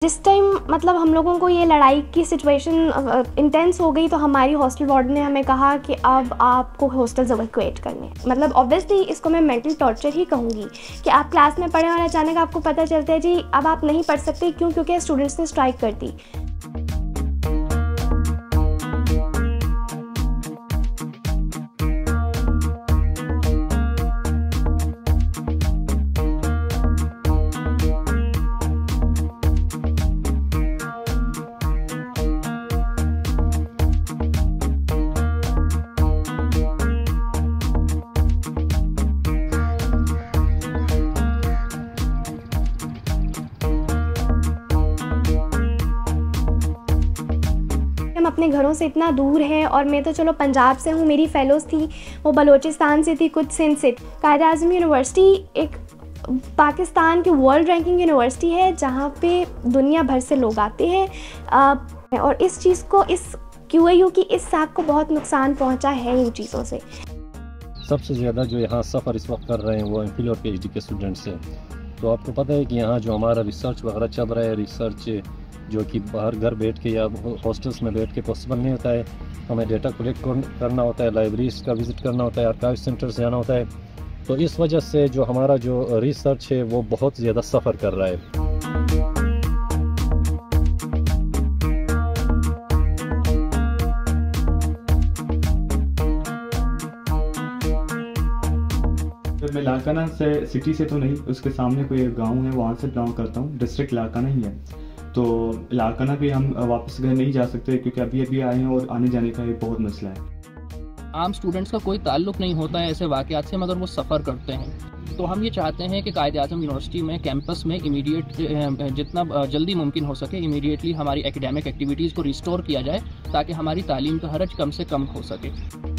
जिस टाइम मतलब हम लोगों को ये लड़ाई की सिचुएशन इंटेंस हो गई तो हमारी हॉस्टल वार्डन ने हमें कहा कि अब आपको हॉस्टल्स इवैक्यूएट करने। मतलब ऑब्वियसली इसको मैं मेंटल टॉर्चर ही कहूँगी कि आप क्लास में पढ़ें और अचानक आपको पता चलता है जी अब आप नहीं पढ़ सकते। क्यों? क्योंकि स्टूडेंट्स ने स्ट्राइक कर दी। हम अपने घरों से इतना दूर हैं और मैं तो चलो पंजाब से हूँ, मेरी फेलोज़ थी वो बलूचिस्तान से थी, कुछ सिंध से। कायद-ए-आज़म यूनिवर्सिटी एक पाकिस्तान की वर्ल्ड रैंकिंग यूनिवर्सिटी है जहाँ पे दुनिया भर से लोग आते हैं और इस चीज़ को, इस QAU की इस साख को बहुत नुकसान पहुँचा है इन चीज़ों से। सबसे ज़्यादा जो यहाँ सफ़र इस वक्त कर रहे हैं वो MPhil और PhD के स्टूडेंट्स हैं। तो आपको पता है कि यहाँ जो हमारा रिसर्च वगैरह चल रहा है, रिसर्च जो कि बाहर घर बैठ के या हॉस्टल्स में बैठ के पॉसिबल नहीं होता है। हमें डेटा कलेक्ट करना होता है, लाइब्रेरीज का विज़िट करना होता है, आर्काइव सेंटर से जाना होता है। तो इस वजह से जो हमारा जो रिसर्च है वो बहुत ज़्यादा सफ़र कर रहा है। मैं लाड़काना से सिटी से तो नहीं, उसके सामने कोई गांव है वहाँ से बिलोंग करता हूँ। डिस्ट्रिक्ट लाड़काना ही है। तो लाड़काना भी हम वापस घर नहीं जा सकते क्योंकि अभी आए हैं और आने जाने का एक बहुत मसला है। आम स्टूडेंट्स का कोई ताल्लुक नहीं होता है ऐसे वाक़यात से, मगर वो सफ़र करते हैं। तो हम ये चाहते हैं कि कायद-ए-आज़म यूनिवर्सिटी में कैंपस में इमीडिएट जितना जल्दी मुमकिन हो सके इमीडिएटली हमारी एकेडमिक एक्टिविटीज़ को रिस्टोर किया जाए ताकि हमारी तालीम का हरज कम से कम हो सके।